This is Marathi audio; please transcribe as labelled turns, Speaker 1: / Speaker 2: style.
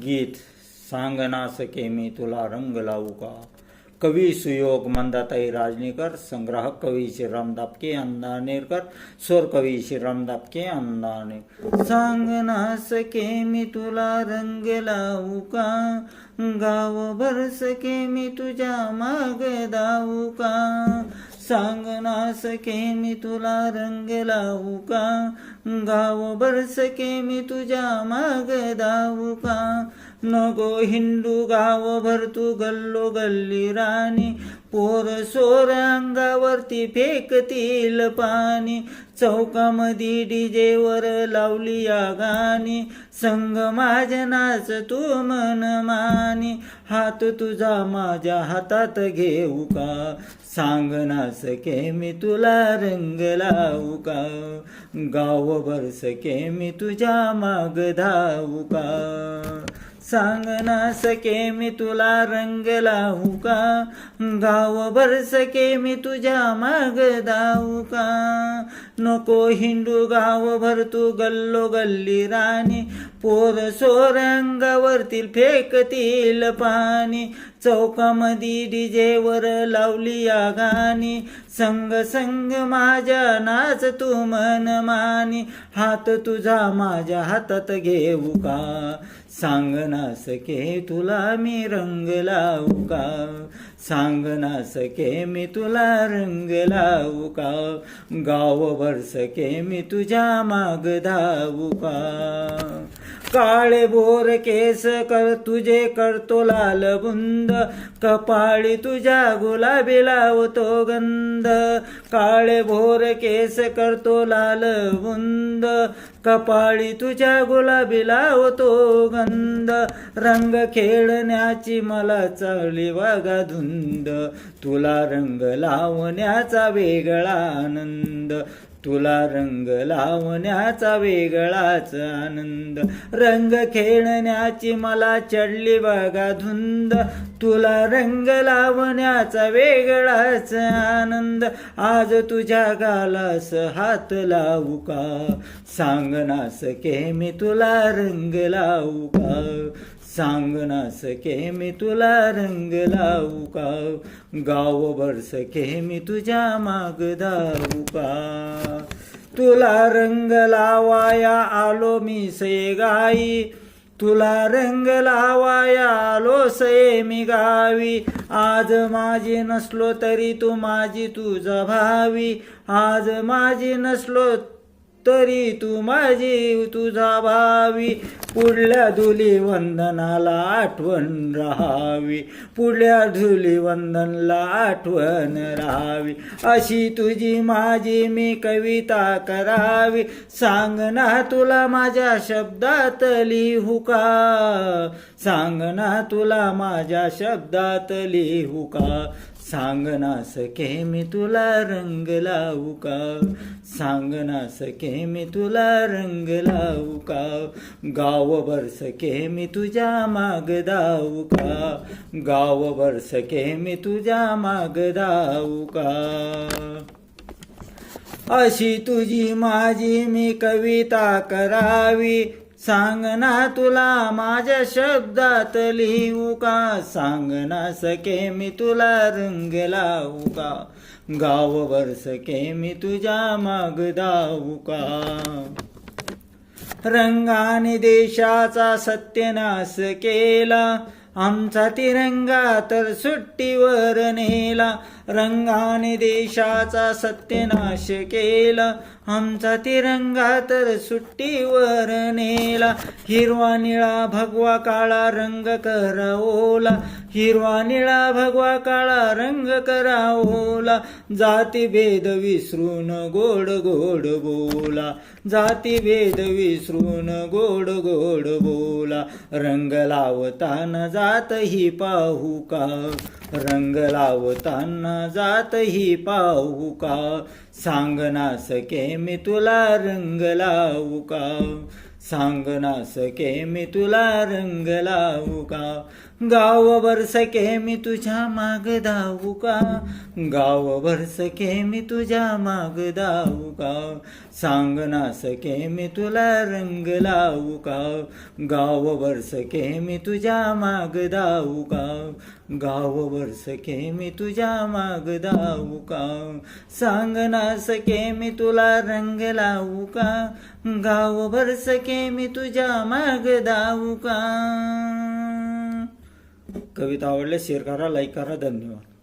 Speaker 1: गीत सांग ना सके मी तुला रंग लावू का. कवी सुयोग मंदाताई राजनीकर. संग्राहक कवी श्रीराम दापके अंधानेरकर. स्वर कवी श्रीराम दापके अंधाने. सांग ना सके मी तुला रंग लावू का, गावभर सके मी तुझ्या माग धावू का. सांग ना सके मी तुला रंग लावू का, गावभर सके मी तुझ्या माग धावू का. नको हिंडू गावभर तू गल्लो गल्ली राणी, पोर सोर अंगावरती फेकतील पाणी. चौकामधी डीजेवर लावली या गाणी, संग माझ्या नाच तू मन मानी. हात तुझा माझ्या हातात घेऊ का, सांग ना सके मी तुला रंग लावू का. गावभर सके मी तुझ्या माग धावू का. सांग ना सके मी तुला रंग लावू का, गावभर सके मी तुझ्या माग धावू का. नको हिंडू गावभर तू गल्लो गल्ली राणी, पोर सोर अंगावरतील फेकतील पाणी. चौकामधी डीजेवर लावली या गाणी, संग संग माझ्या नाच तू मन मानी. हात तुझा माझ्या हातात घेऊ का, सांग ना सके तुला मी रंग लावू का. सांग ना सके मी तुला रंग लावू का, गावभर सके मी तुझ्या माग धावू का. काळे बोर केस कर तुझे करतो लाल बुंद, कपाळी तुझ्या गुलाबी लावतो गंध. काळे भोर केस करतो लाल बुंद, कपाळी तुझ्या गुलाबी लावतो गंध. रंग खेळण्याची मला चांगली वागा धुंद, तुला रंग लावण्याचा वेगळा आनंद. तुला रंग लावण्याचा वेगळाच आनंद. रंग खेळण्याची मला चढली बघा धुंद, तुला रंग लावण्याचा वेगळाच आनंद. आज तुझ्या गालास हात लावू का, सांग ना सके मी तुला रंग लावू का. सांग ना सके मी तुला रंग लावू का, गावभर सके मी तुझ्या माग धावू का. तुला रंग लावाया आलो मी से गाई, तुला रंग लावाया आलो से मी गावी. आज माझी नसलो तरी तू माझी तुझा भावी, आज माझी नसलो तरी तू माझी तुझा भावी. पुढल्या धुली वंदनाला आठवण राहावी, पुढल्या धुली वंदनला आठवण राहावी. अशी तुझी माझी मी कविता करावी, सांग ना तुला माझ्या शब्दात लिहू का. सांग ना तुला माझ्या शब्दात लिहू का. सांग ना सके मी तुला रंग लावू का. सांग ना सके मी तुला रंग लावू का, गावभर सके मी तुझ्या माग धावू का. गावभर सके मी तुझ्या माग धावू का. अशी तुझी माझी मी कविता करावी, सांग ना तुला माझ्या शब्दात लिहू का. सांग ना सके मी तुला रंग लावू का, गावभर सके मी तुझ्या माग धावू का. रंगाने देशाचा सत्यानाश केला, आमचा तिरंगा तर सुट्टीवर नेला. रंगाने देशाचा सत्यानाश केला, आमचा तिरंगा तर सुट्टीवर नेला. हिरवा निळा भगवा काळा रंग कराओला, हिरवा निळा भगवा काळा रंग कराओला. जातीभेद विसरून गोड गोड बोला, जातीभेद विसरून गोड गोड बोला. रंग लावताना जात ही पाहू का, रंग लावताना जात ही पाहू का. सांग ना सके मी तुला रंग लावू का. सांग ना सके मी तुला रंग लावू का, गावभर सके मी तुझ्या माग धावू का, गावभर सके मी तुझ्या माग धावू का, सांग ना सके मी तुला रंग लावू का, गावभर सके मी तुझ्या माग धावू का, गावभर सके मी तुझ्या माग धावू का, सांग ना सके मी तुला रंग लावू का, गावभर सके मी तुझ्या माग धावू का. कविता आवडल्यास शेअर करा, लाईक करा. धन्यवाद.